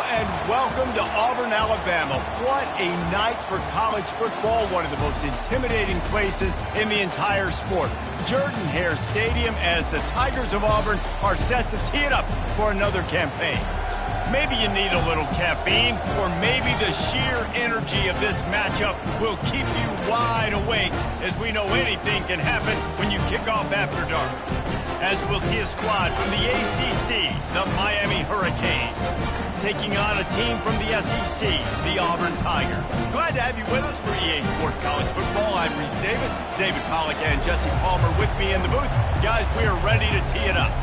and welcome to Auburn, Alabama. What a night for college football, one of the most intimidating places in the entire sport. Jordan-Hare Stadium as the Tigers of Auburn are set to tee it up for another campaign. Maybe you need a little caffeine, or maybe the sheer energy of this matchup will keep you wide awake, as we know anything can happen when you kick off after dark. As we'll see a squad from the ACC, the Miami Hurricanes, taking on a team from the SEC, the Auburn Tigers. Glad to have you with us for EA Sports College Football. I'm Reese Davis, David Pollack and Jesse Palmer with me in the booth. Guys, we are ready to tee it up.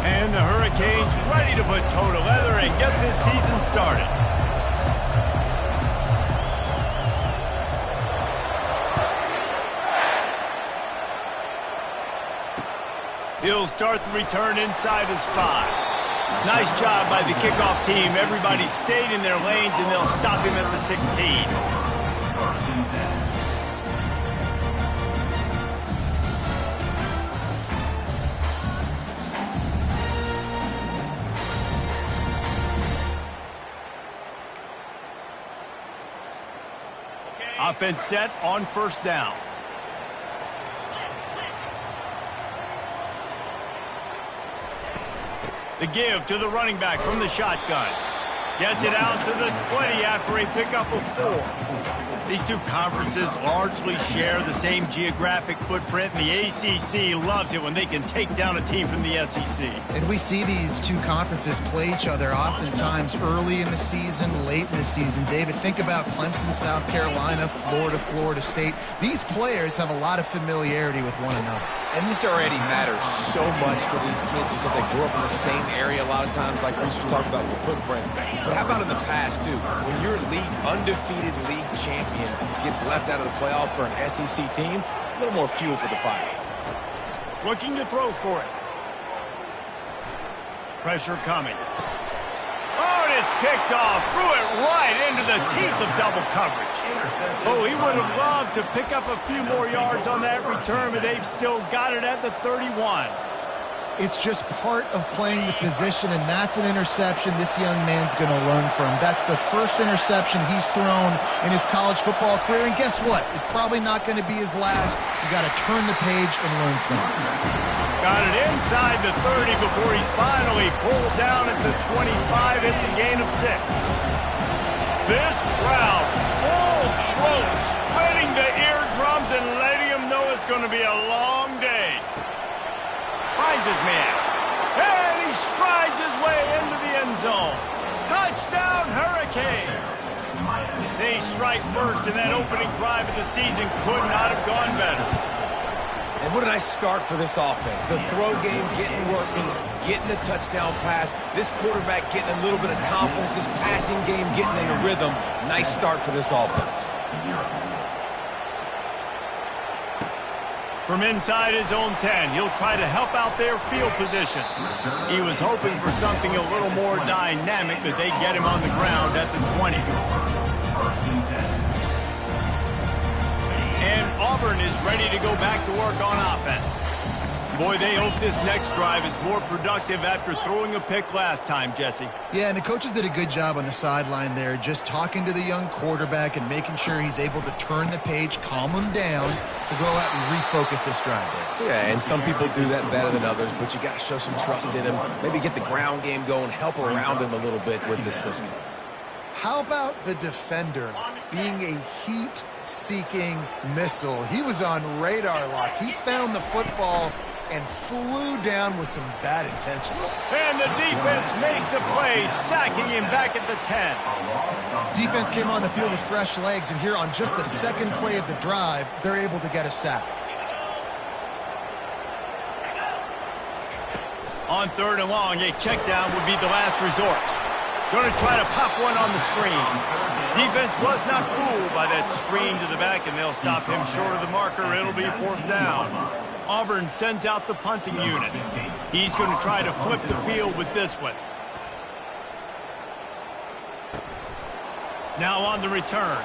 And the Hurricanes ready to put toe to leather and get this season started. He'll start the return inside his 5. Nice job by the kickoff team. Everybody stayed in their lanes, and they'll stop him at the 16. Offense set on first down. The give to the running back from the shotgun. Gets it out to the 20 after a pickup of 4. These two conferences largely share the same geographic footprint, and the ACC loves it when they can take down a team from the SEC. And we see these two conferences play each other oftentimes early in the season, late in the season. David, think about Clemson, South Carolina, Florida, Florida State. These players have a lot of familiarity with one another. And this already matters so much to these kids because they grew up in the same area a lot of times, like Reese was talking about with the footprint. But how about in the past, too? When your undefeated league champion gets left out of the playoff for an SEC team, a little more fuel for the fire. Looking to throw for it. Pressure coming. Oh, and it's picked off. Threw it right into the teeth of double coverage. Oh, he would have loved to pick up a few more yards on that return, but they've still got it at the 31. It's just part of playing the position, and that's an interception this young man's going to learn from. That's the first interception he's thrown in his college football career, and guess what? It's probably not going to be his last. You got to turn the page and learn from it. Got it inside the 30 before he's finally pulled down at the 25. It's a gain of 6. This crowd, full throat, splitting the eardrums and letting him know it's going to be a long day. Finds his man, and he strides his way into the end zone. Touchdown, Hurricanes! They strike first, and that opening drive of the season could not have gone better. And what a nice start for this offense. The throw game getting working, getting the touchdown pass. This quarterback getting a little bit of confidence. This passing game getting in a rhythm. Nice start for this offense. From inside his own 10, he'll try to help out their field position. He was hoping for something a little more dynamic, but they get him on the ground at the 20. And Auburn is ready to go back to work on offense. Boy, they hope this next drive is more productive after throwing a pick last time, Jesse. Yeah, and the coaches did a good job on the sideline there, just talking to the young quarterback and making sure he's able to turn the page, calm him down, to go out and refocus this drive there. Yeah, and some people do that better than others, but you got to show some trust in him. Maybe get the ground game going, help around him a little bit with this system. How about the defender being a heat-seeking missile? He was on radar lock. He found the football and flew down with some bad intention. And the defense makes a play, sacking him back at the 10. Defense came on the field with fresh legs, and here on just the second play of the drive, they're able to get a sack. On 3rd and long, a check down would be the last resort. Going to try to pop one on the screen. Defense was not fooled by that screen to the back, and they'll stop him short of the marker. It'll be 4th down. Auburn sends out the punting unit. He's going to try to flip the field with this one. Now on the return.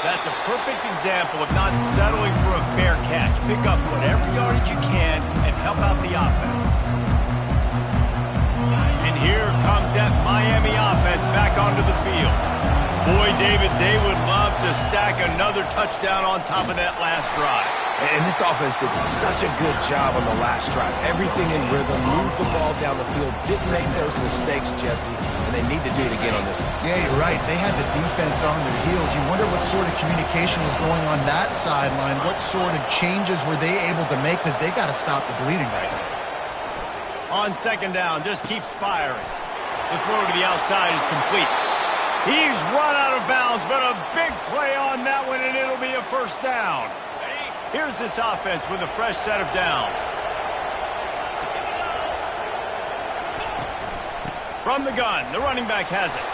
That's a perfect example of not settling for a fair catch. Pick up whatever yardage you can and help out the offense. And here comes that Miami offense back onto the field. Boy, David, they would love to stack another touchdown on top of that last drive. And this offense did such a good job on the last drive. Everything in rhythm, moved the ball down the field, didn't make those mistakes, Jesse, and they need to do it again on this one. Yeah, you're right. They had the defense on their heels. You wonder what sort of communication was going on that sideline. What sort of changes were they able to make, because they got to stop the bleeding right now. On second down, just keeps firing. The throw to the outside is complete. He's run out of bounds, but a big play on that one, and it'll be a first down. Here's this offense with a fresh set of downs. From the gun, the running back has it.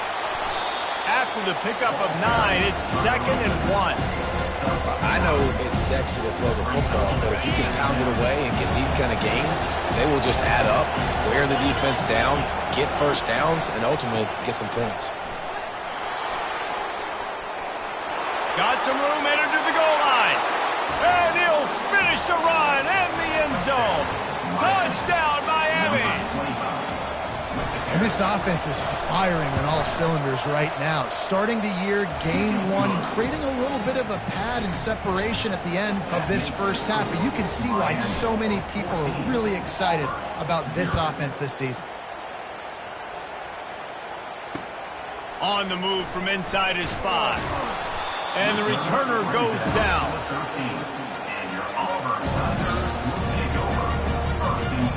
After the pickup of 9, it's 2nd and 1. I know it's sexy to throw the football, but if you can pound it away and get these kind of gains, they will just add up, wear the defense down, get first downs, and ultimately get some points. Got some room, entered to the goal line. And he'll finish the run in the end zone. Touchdown, Miami. And this offense is firing on all cylinders right now. Starting the year, game 1, creating a little bit of a pad and separation at the end of this first half. But you can see why so many people are really excited about this offense this season. On the move from inside his 5. And the returner goes down. And your Auburn Tigers will take over 1st and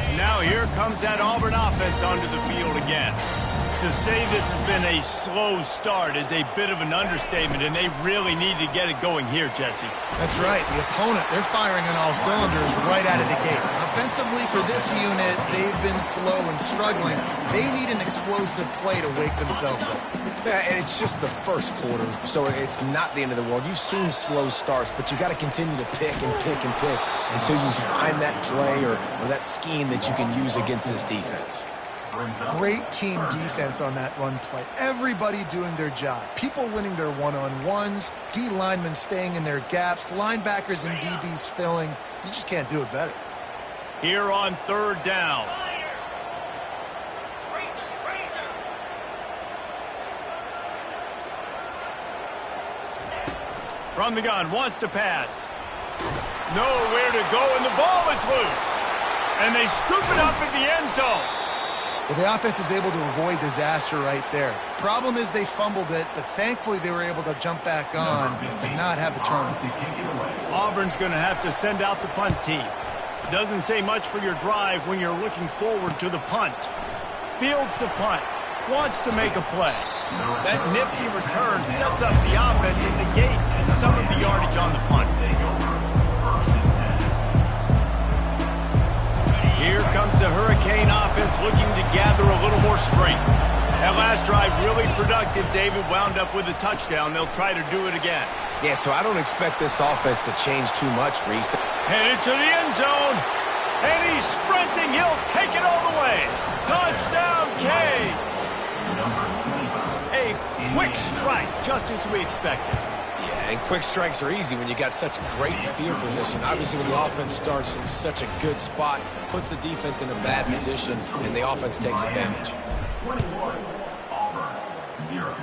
10. Now here comes that Auburn offense onto the field again. To say this has been a slow start is a bit of an understatement, and they really need to get it going here, Jesse. That's right. The opponent, they're firing on all cylinders right out of the gate. Offensively, for this unit, they've been slow and struggling. They need an explosive play to wake themselves up. Yeah, and it's just the first quarter, so it's not the end of the world. You've seen slow starts, but you got to continue to pick and pick and pick until you find that play or that scheme that you can use against this defense. Great team defense on that run play. Everybody doing their job. People winning their one-on-ones, D linemen staying in their gaps, linebackers and DBs filling. You just can't do it better. Here on 3rd down. From the gun, wants to pass. Nowhere to go, and the ball is loose. And they scoop it up in the end zone. Well, the offense is able to avoid disaster right there. Problem is they fumbled it, but thankfully they were able to jump back on and not have a turnover. Auburn's going to have to send out the punt team. Doesn't say much for your drive when you're looking forward to the punt. Fields the punt. Wants to make a play. That nifty return sets up the offense and negates some of the yardage on the punt. Here comes the Hurricane offense looking to gather a little more strength. That last drive really productive. David wound up with a touchdown. They'll try to do it again. Yeah, so I don't expect this offense to change too much, Reese. Headed to the end zone. And he's sprinting. He'll take it all the way. Touchdown, Canes. A quick strike, just as we expected. Yeah, and quick strikes are easy when you got such great field position. Obviously, when the offense starts in such a good spot, puts the defense in a bad position, and the offense takes advantage. 21, Auburn, 0.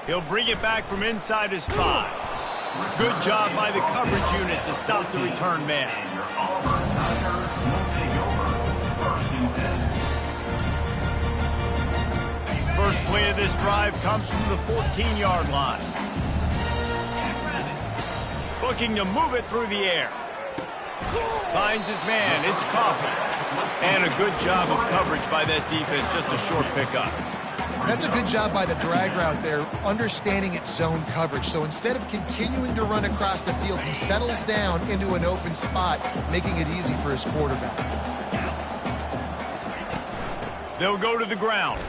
He'll bring it back from inside his 5. Good job by the coverage unit to stop the return man. And your Auburn Tigers will take over 1st and 10. First play of this drive comes from the 14-yard line. Looking to move it through the air. Finds his man. It's Coffee. And a good job of coverage by that defense. Just a short pickup. That's a good job by the drag route there, understanding its zone coverage. So instead of continuing to run across the field, he settles down into an open spot, making it easy for his quarterback. They'll go to the ground.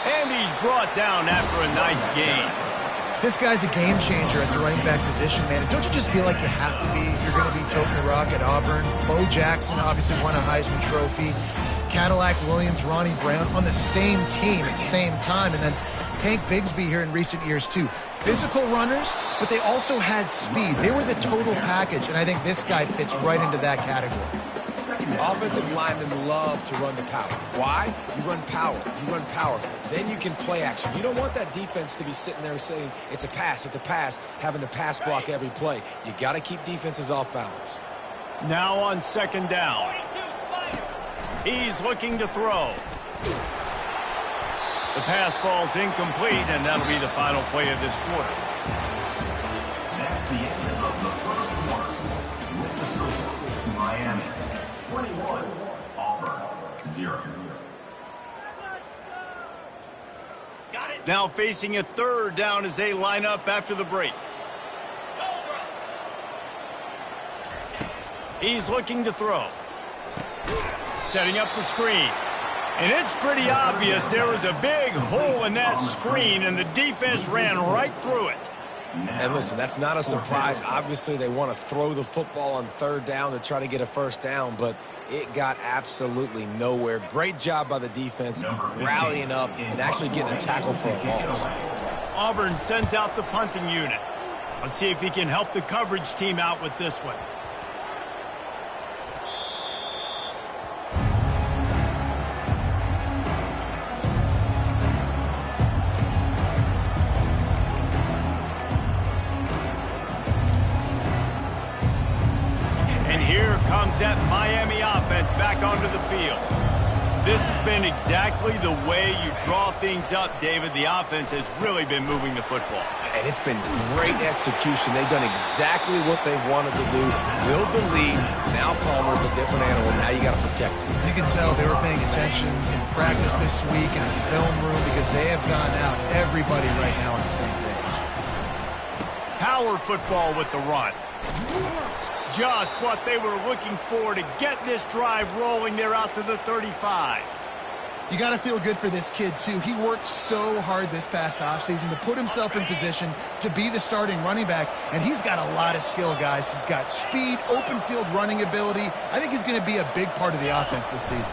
And he's brought down after a nice gain. This guy's a game changer at the running back position, man. And don't you just feel like you have to be if you're going to be toting the rock at Auburn? Bo Jackson obviously won a Heisman Trophy. Cadillac Williams, Ronnie Brown on the same team at the same time. And then Tank Bigsby here in recent years, too. Physical runners, but they also had speed. They were the total package, and I think this guy fits right into that category. Offensive linemen love to run the power. Why? You run power. You run power. Then you can play action. You don't want that defense to be sitting there saying, it's a pass, having to pass block every play. You got to keep defenses off balance. Now on second down. He's looking to throw. The pass falls incomplete, and that'll be the final play of this quarter. That's the end of the first quarter. With the score, Miami 21, Auburn 0. Now facing a third down as they line up after the break. He's looking to throw. Setting up the screen. And it's pretty obvious there was a big hole in that screen, and the defense ran right through it. And listen, that's not a surprise. Obviously, they want to throw the football on third down to try to get a first down, but it got absolutely nowhere. Great job by the defense, rallying up and actually getting a tackle for a loss. Auburn sends out the punting unit. Let's see if he can help the coverage team out with this one. That Miami offense back onto the field. This has been exactly the way you draw things up, David. The offense has really been moving the football. And it's been great execution. They've done exactly what they've wanted to do. Build the lead. Now Palmer's a different animal. Now you got to protect him. You can tell they were paying attention in practice this week in the film room because they have gone out, everybody right now on the same page. Power football with the run. Just what they were looking for to get this drive rolling. They're out to the 35. You got to feel good for this kid, too. He worked so hard this past offseason to put himself in position to be the starting running back, and he's got a lot of skill, guys. He's got speed, open field running ability. I think he's going to be a big part of the offense this season.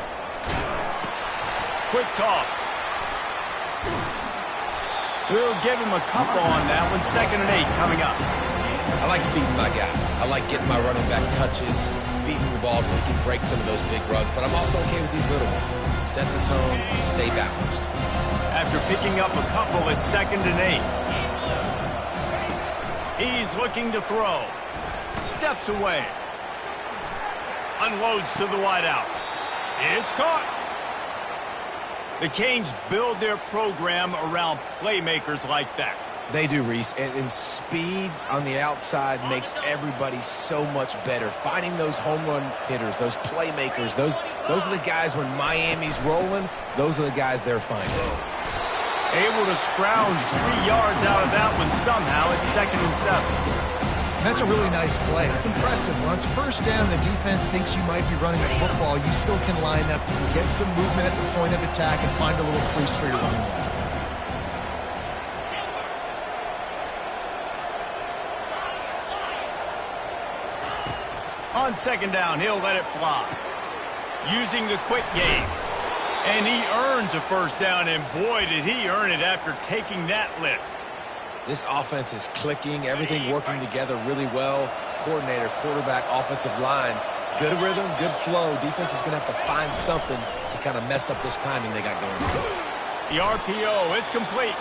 Quick toss. We'll give him a couple on that one. 2nd and 8 coming up. I like feeding my guy. I like getting my running back touches, feeding the ball so he can break some of those big runs, but I'm also okay with these little ones. Set the tone, stay balanced. After picking up a couple at 2nd and 8. He's looking to throw. Steps away. Unloads to the wideout. It's caught. The Canes build their program around playmakers like that. They do, Reese, and speed on the outside makes everybody so much better. Finding those home run hitters, those playmakers, those are the guys when Miami's rolling, those are the guys they're finding. Able to scrounge 3 yards out of that one somehow. It's 2nd and 7. And that's a really nice play. It's impressive. When it's first down, the defense thinks you might be running the football. You still can line up, you can get some movement at the point of attack, and find a little crease for your running back. On 2nd down, he'll let it fly. Using the quick game. And he earns a first down, and boy, did he earn it after taking that lift. This offense is clicking, everything working together really well. Coordinator, quarterback, offensive line. Good rhythm, good flow. Defense is going to have to find something to kind of mess up this timing they got going on. The RPO, it's complete.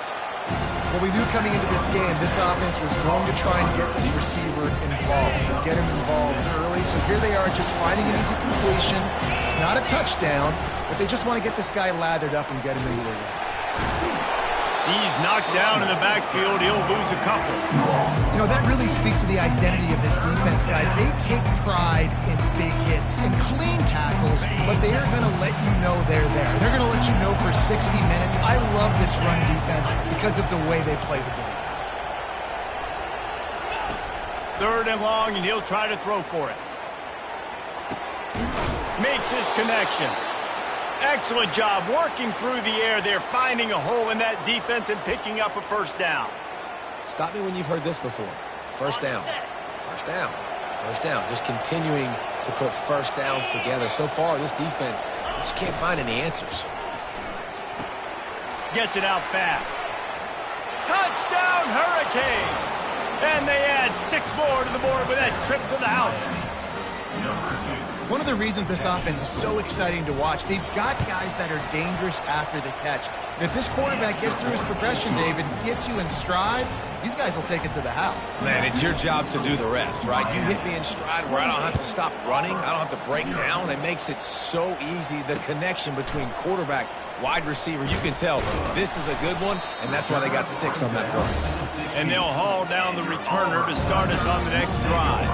Well, we knew coming into this game, this offense was going to try and get this receiver involved, and get him involved early. So here they are just finding an easy completion. It's not a touchdown, but they just want to get this guy lathered up and get him into the run. He's knocked down in the backfield. He'll lose a couple. You know, that really speaks to the identity of this defense, guys. They take pride in big hits and clean tackles, but they are going to let you know they're there. They're going to let you know for 60 minutes. I love this run defense because of the way they play the game. 3rd and long, and he'll try to throw for it. Makes his connection. Excellent job working through the air there, finding a hole in that defense and picking up a first down. Stop me when you've heard this before. First down. First down. First down. Just continuing to put first downs together. So far, this defense just can't find any answers. Gets it out fast. Touchdown, Hurricanes! And they add 6 more to the board with that trip to the house. One of the reasons this offense is so exciting to watch, they've got guys that are dangerous after the catch. And if this quarterback gets through his progression, David, gets you in stride, these guys will take it to the house. Man, it's your job to do the rest, right? You hit me in stride where I don't have to stop running. I don't have to break down. It makes it so easy, the connection between quarterback, wide receiver. You can tell this is a good one, and that's why they got 6 on that play. And they'll haul down the returner to start us on the next drive.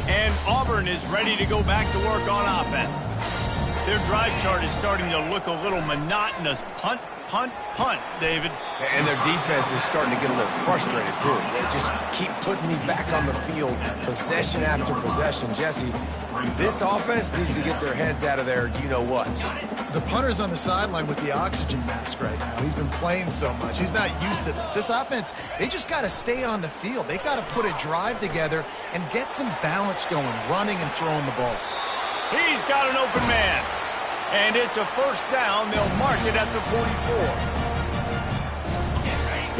And Auburn is ready to go back to work on offense. Their drive chart is starting to look a little monotonous. Punt, punt, punt, David. And their defense is starting to get a little frustrated, too. They just keep putting me back on the field, possession after possession. Jesse, this offense needs to get their heads out of their you-know-what. The punter's on the sideline with the oxygen mask right now. He's been playing so much. He's not used to this. This offense, they just got to stay on the field. They've got to put a drive together and get some balance going, running and throwing the ball. He's got an open man. And it's a first down. They'll mark it at the 44.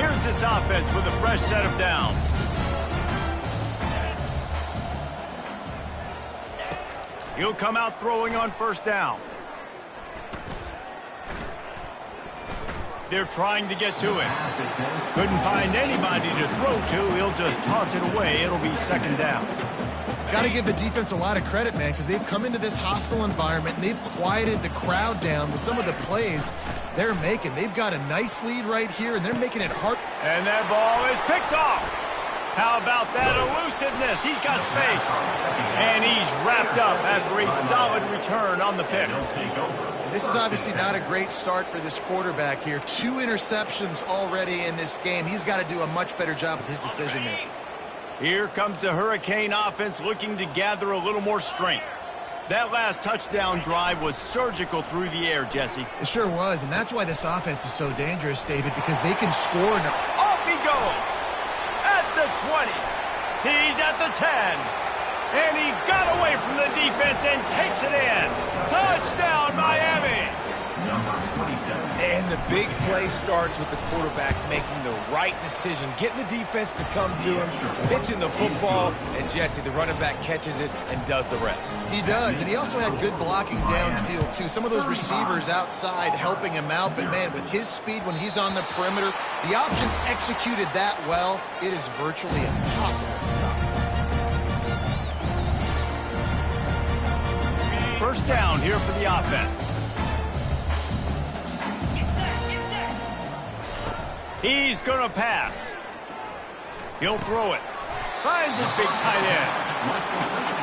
Here's this offense with a fresh set of downs. He'll come out throwing on first down. They're trying to get to him. Couldn't find anybody to throw to. He'll just toss it away. It'll be second down. Got to give the defense a lot of credit, man, because they've come into this hostile environment and they've quieted the crowd down with some of the plays they're making. They've got a nice lead right here, and they're making it hard. And that ball is picked off. How about that elusiveness? He's got space. And he's wrapped up after a solid return on the pick. This is obviously not a great start for this quarterback here. 2 interceptions already in this game. He's got to do a much better job with his decision-making. Here comes the Hurricane offense looking to gather a little more strength. That last touchdown drive was surgical through the air, Jesse. It sure was, and that's why this offense is so dangerous, David, because they can score. Off he goes! At the 20. He's at the 10. And he got away from the defense and takes it in. Touchdown, Miami! And the big play starts with the quarterback making the right decision, getting the defense to come to him, pitching the football, and Jesse, the running back, catches it and does the rest. He does, and he also had good blocking downfield, too. Some of those receivers outside helping him out, but, man, with his speed when he's on the perimeter, the options executed that well, it is virtually impossible to stop. First down here for the offense. He's going to pass. He'll throw it. Finds his big tight end.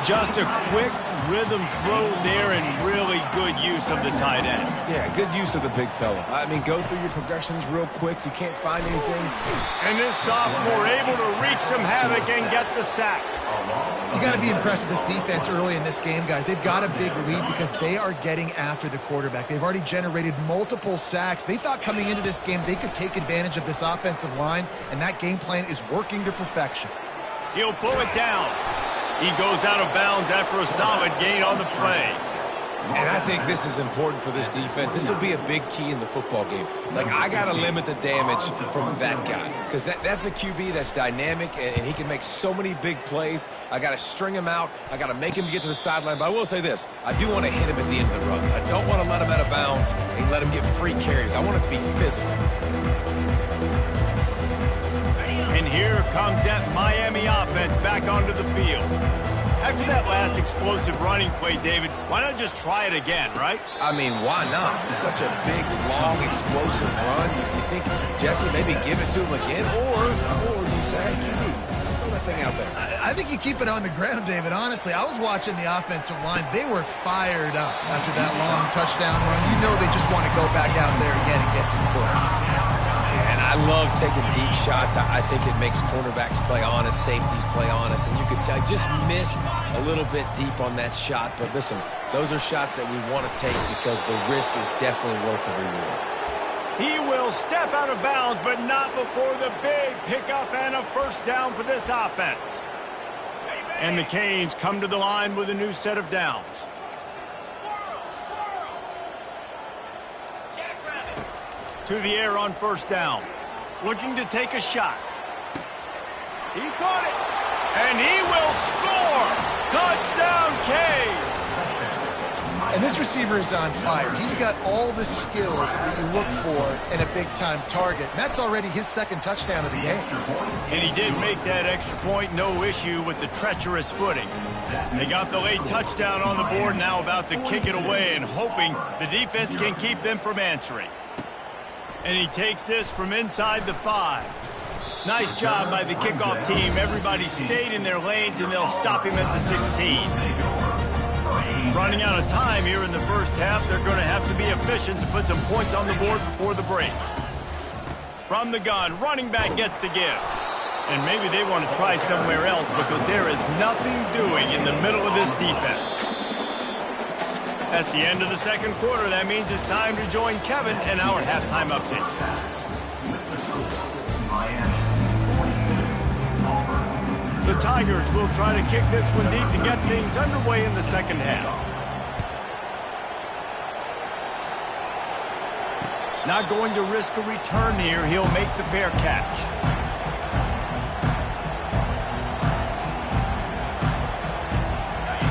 Just a quick rhythm throw there and really good use of the tight end. Yeah, good use of the big fella. I mean, go through your progressions real quick. You can't find anything. And this sophomore able to wreak some havoc and get the sack. You got to be impressed with this defense early in this game, guys. They've got a big lead because they are getting after the quarterback. They've already generated multiple sacks. They thought coming into this game they could take advantage of this offensive line, and that game plan is working to perfection. He'll pull it down. He goes out of bounds after a solid gain on the play. And I think this is important for this defense. This will be a big key in the football game. Like, I got to limit the damage from that guy because that's a QB that's dynamic, and he can make so many big plays. I got to string him out. I got to make him get to the sideline. But I will say this. I do want to hit him at the end of the runs. I don't want to let him out of bounds and let him get free carries. I want it to be physical. And here comes that Miami offense back onto the field. After that last explosive running play, David, why not just try it again, right? I mean, why not? Such a big, long, explosive run. You think, Jesse, maybe give it to him again? Or you say, hey, QB, throw that thing out there. I think you keep it on the ground, David. Honestly, I was watching the offensive line. They were fired up after that long touchdown run. You know they just want to go back out there again and get some push. And I love taking deep shots. I think it makes cornerbacks play honest, safeties play honest, and you could tell just missed a little bit deep on that shot. But listen, those are shots that we want to take because the risk is definitely worth the reward. He will step out of bounds, but not before the big pickup and a first down for this offense. And the Canes come to the line with a new set of downs. to the air on first down. Looking to take a shot. He caught it. And he will score. Touchdown, Canes. And this receiver is on fire. He's got all the skills that you look for in a big-time target. And that's already his second touchdown of the game. And he did make that extra point, no issue with the treacherous footing. They got the late touchdown on the board, now about to kick it away and hoping the defense can keep them from answering. And he takes this from inside the 5. Nice job by the kickoff team. Everybody stayed in their lanes, and they'll stop him at the 16. Running out of time here in the first half, they're going to have to be efficient to put some points on the board before the break. From the gun, running back gets to give. And maybe they want to try somewhere else because there is nothing doing in the middle of this defense. That's the end of the second quarter. That means it's time to join Kevin and our halftime update. The Tigers will try to kick this one deep to get things underway in the second half. Not going to risk a return here. He'll make the fair catch.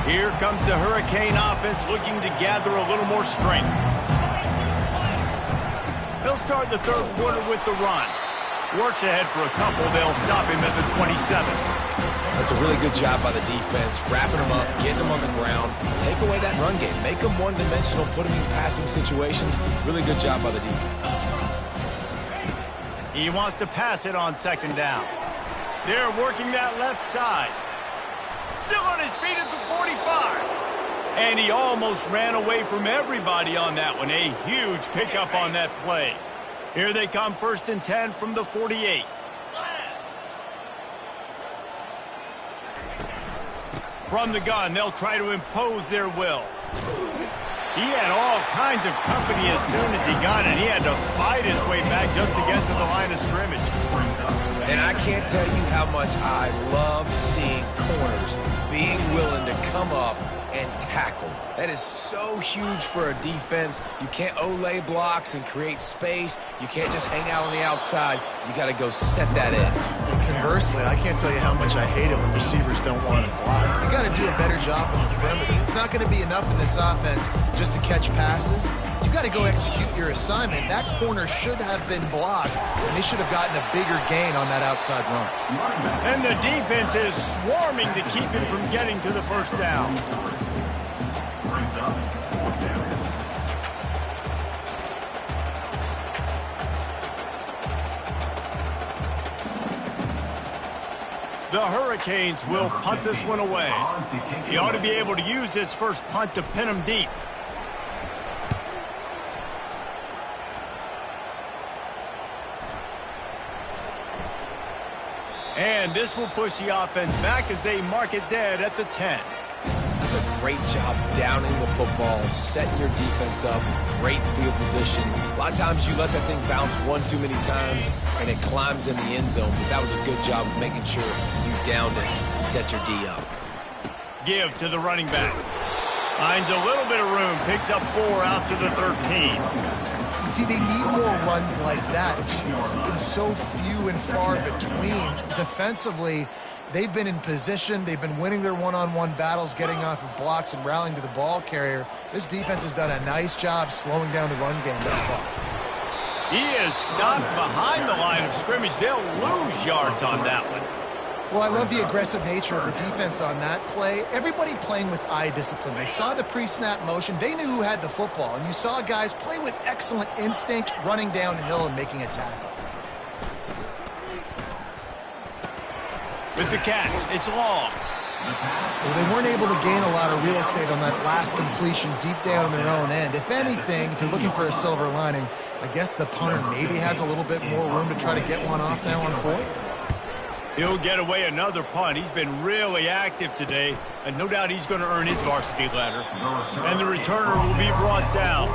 Here comes the Hurricane offense looking to gather a little more strength. They'll start the third quarter with the run. Works ahead for a couple. They'll stop him at the 27. That's a really good job by the defense, wrapping them up, getting them on the ground, take away that run game, make them one-dimensional, put them in passing situations. Really good job by the defense. He wants to pass it on second down. They're working that left side. Still on his feet at the 45. And he almost ran away from everybody on that one. A huge pickup on that play. Here they come, 1st and 10 from the 48. From the gun, they'll try to impose their will. He had all kinds of company as soon as he got it. He had to fight his way back just to get to the line of scrimmage. And I can't tell you how much I love seeing corners being willing to come up and tackle. That is so huge for a defense. You can't olay blocks and create space. You can't just hang out on the outside. You got to go set that edge. And conversely, I can't tell you how much I hate it when receivers don't want to block. You got to do a better job on the perimeter. It's not going to be enough in this offense just to catch passes. You've got to go execute your assignment. That corner should have been blocked, and they should have gotten a bigger gain on that outside run. And the defense is swarming to keep him from getting to the first down. The Hurricanes will punt this one away. He ought to be able to use this first punt to pin him deep. And this will push the offense back as they mark it dead at the 10. That's a great job downing the football, setting your defense up, great field position. A lot of times you let that thing bounce one too many times and it climbs in the end zone, but that was a good job of making sure you downed it and set your D up. Give to the running back. Finds a little bit of room, picks up 4 out to the 13. See, they need more runs like that. It's been so few and far between. Defensively, they've been in position. They've been winning their one-on-one battles, getting off of blocks and rallying to the ball carrier. This defense has done a nice job slowing down the run game thus far. He is stopped behind the line of scrimmage. They'll lose yards on that one. Well, I love the aggressive nature of the defense on that play. Everybody playing with eye discipline. They saw the pre-snap motion. They knew who had the football. And you saw guys play with excellent instinct, running downhill and making a tackle. With the catch, it's long. Well, they weren't able to gain a lot of real estate on that last completion deep down on their own end. If anything, if you're looking for a silver lining, I guess the punter maybe has a little bit more room to try to get one off now on 4th. He'll get away another punt. He's been really active today, and no doubt he's going to earn his varsity ladder. And the returner will be brought down.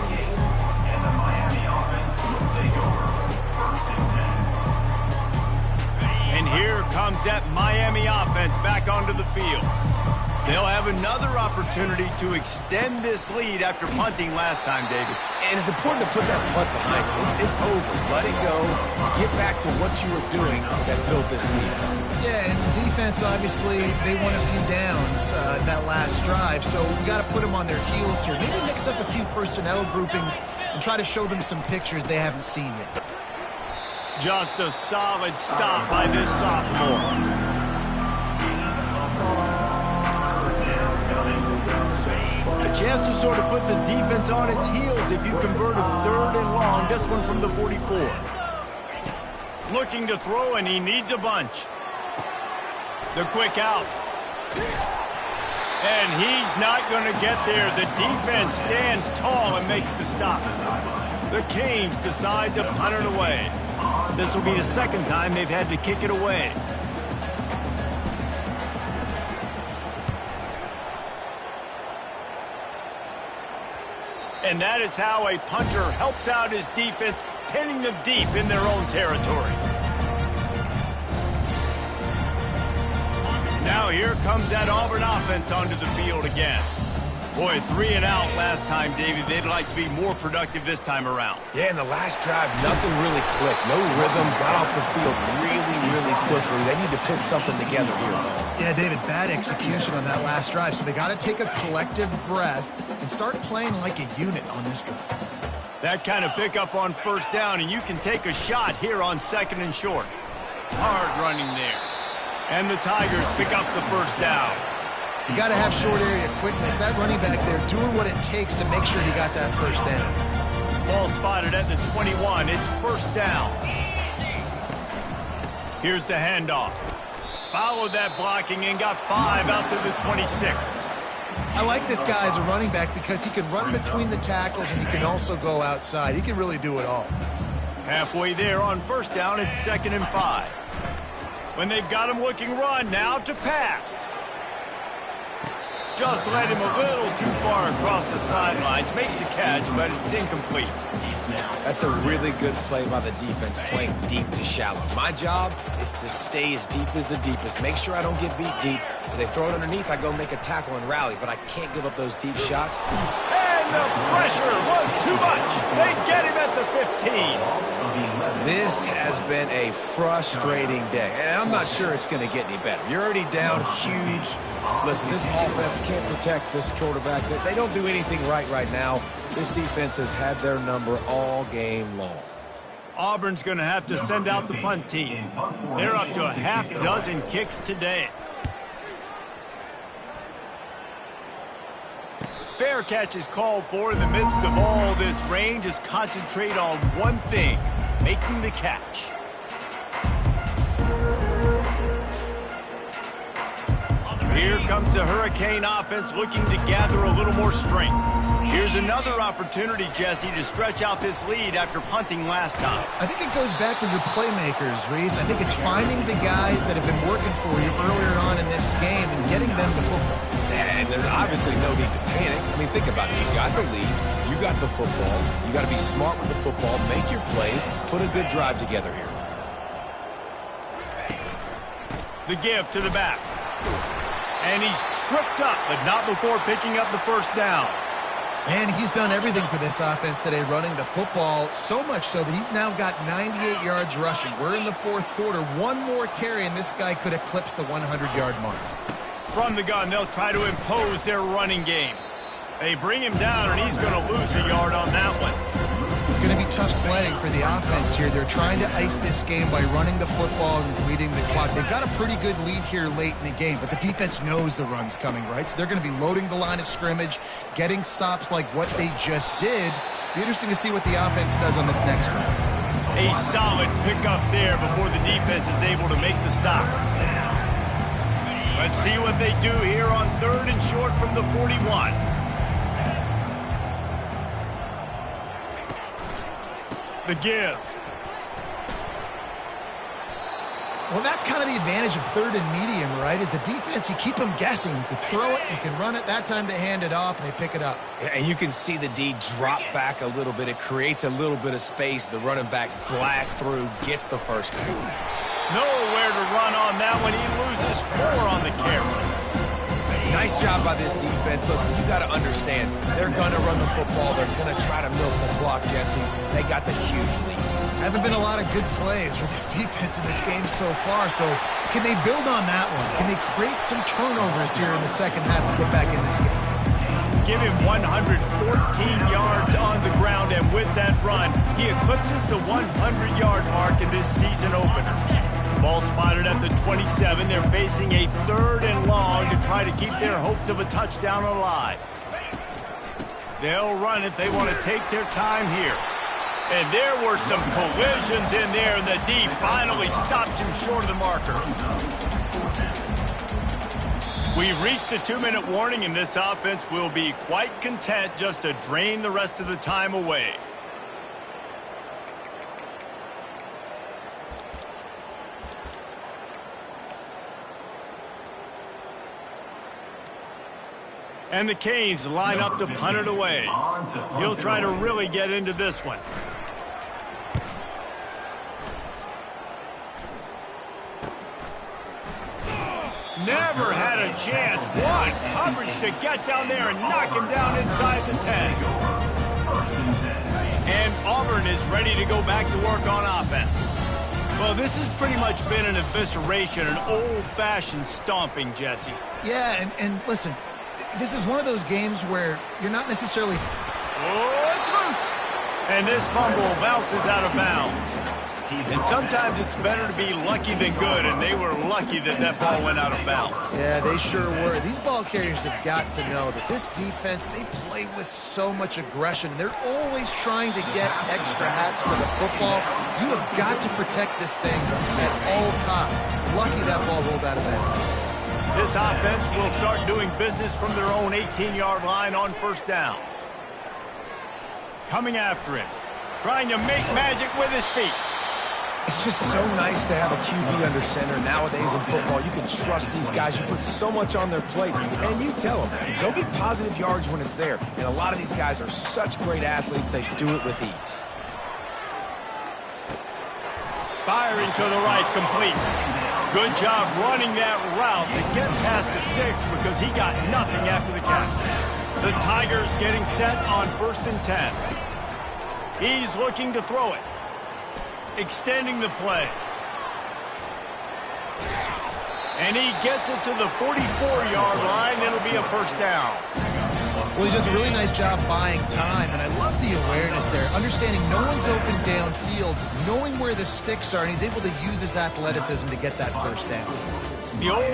And here comes that Miami offense back onto the field. They'll have another opportunity to extend this lead after punting last time, David. And it's important to put that punt behind you. It's over. Let it go. Get back to what you were doing that built this lead. Yeah, and the defense, obviously, they won a few downs that last drive, so we got to put them on their heels here. Maybe mix up a few personnel groupings and try to show them some pictures they haven't seen yet. Just a solid stop by this sophomore. A chance to sort of put the defense on its heels if you convert a 3rd and long. This one from the 44. Looking to throw, and he needs a bunch. The quick out. And he's not going to get there. The defense stands tall and makes the stop. The Canes decide to punt it away. This will be the second time they've had to kick it away. And that is how a punter helps out his defense, pinning them deep in their own territory. Now here comes that Auburn offense onto the field again. Boy, 3 and out last time, David. They'd like to be more productive this time around. Yeah, in the last drive, nothing really clicked. No rhythm, got off the field really quickly. They need to put something together here. Yeah, David, bad execution on that last drive, so they got to take a collective breath and start playing like a unit on this drive. That kind of pickup on 1st down, and you can take a shot here on 2nd and short. Hard running there. And the Tigers pick up the 1st down. You got to have short area quickness. That running back there doing what it takes to make sure he got that 1st down. Ball spotted at the 21. It's 1st down. Here's the handoff. Followed that blocking and got 5 out to the 26. I like this guy as a running back because he can run between the tackles and he can also go outside. He can really do it all. Halfway there on 1st down, it's 2nd and 5. When they've got him looking run, now to pass. Just led him a little too far across the sidelines. Makes the catch, but it's incomplete. That's a really good play by the defense, playing deep to shallow. My job is to stay as deep as the deepest. Make sure I don't get beat deep. If they throw it underneath, I go make a tackle and rally, but I can't give up those deep shots. And the pressure was too much. They get him at the 15. This has been a frustrating day, and I'm not sure it's going to get any better. You're already down huge. Listen, this offense can't protect this quarterback. They don't do anything right now. This defense has had their number all game long. Auburn's going to have to send out the punt team. They're up to a half dozen kicks today. Fair catch is called for in the midst of all this rain. Just concentrate on one thing, making the catch. Here comes the Hurricane offense looking to gather a little more strength. Here's another opportunity, Jesse, to stretch out this lead after punting last time. I think it goes back to your playmakers, Reese. I think it's finding the guys that have been working for you earlier on in this game and getting them the football. And there's obviously no need to panic. I mean, think about it. You got the lead. You got the football. You got to be smart with the football. Make your plays. Put a good drive together here. The give to the back. And he's tripped up, but not before picking up the 1st down. And he's done everything for this offense today, running the football, so much so that he's now got 98 yards rushing. We're in the 4th quarter. One more carry, and this guy could eclipse the 100-yard mark. From the gun, they'll try to impose their running game. They bring him down, and he's going to lose a yard on that one. It's going to be tough sledding for the offense here. They're trying to ice this game by running the football and bleeding the clock. They've got a pretty good lead here late in the game, but the defense knows the run's coming, right? So they're going to be loading the line of scrimmage, getting stops like what they just did. Be interesting to see what the offense does on this next one. A solid pickup there before the defense is able to make the stop. Let's see what they do here on 3rd and short from the 41. The give. Well, that's kind of the advantage of 3rd and medium, right? Is the defense, you keep them guessing. You can throw it, you can run it. That time they hand it off, and they pick it up. Yeah, and you can see the D drop back a little bit. It creates a little bit of space. The running back blasts through, gets the 1st down. Nowhere to run on that one. He loses 4 on the carry. Nice job by this defense. Listen, you got to understand, they're going to run the football. They're going to try to milk the clock, Jesse. They got the huge lead. Haven't been a lot of good plays for this defense in this game so far, so can they build on that one? Can they create some turnovers here in the second half to get back in this game? Give him 114 yards on the ground, and with that run, he eclipses the 100-yard mark in this season opener. Ball spotted at the 27. They're facing a 3rd and long to try to keep their hopes of a touchdown alive. They'll run it. They want to take their time here. And there were some collisions in there, and the D finally stops him short of the marker. We've reached the 2-minute warning, and this offense will be quite content just to drain the rest of the time away. And the Canes line up to punt it away. He'll try to really get into this one. Never had a chance. What coverage to get down there and knock him down inside the 10. And Auburn is ready to go back to work on offense. Well, this has pretty much been an evisceration, an old-fashioned stomping, Jesse. Yeah, and listen, this is one of those games where you're not necessarily... Oh, it's loose! And this fumble bounces out of bounds. And sometimes it's better to be lucky than good, and they were lucky that that ball went out of bounds. Yeah, they sure were. These ball carriers have got to know that this defense, they play with so much aggression. They're always trying to get extra hats to the football. You have got to protect this thing at all costs. Lucky that ball rolled out of bounds. This offense will start doing business from their own 18-yard line on 1st down. Coming after him, trying to make magic with his feet. It's just so nice to have a QB under center. Nowadays in football, you can trust these guys. You put so much on their plate, and you tell them, go get positive yards when it's there. And a lot of these guys are such great athletes, they do it with ease. Firing to the right, complete. Good job running that route to get past the sticks because he got nothing after the catch. The Tigers getting set on 1st and 10. He's looking to throw it. Extending the play. And he gets it to the 44-yard line. It'll be a 1st down. Well, he does a really nice job buying time, and I love the awareness there. Understanding no one's open downfield, knowing where the sticks are, and he's able to use his athleticism to get that 1st down. The old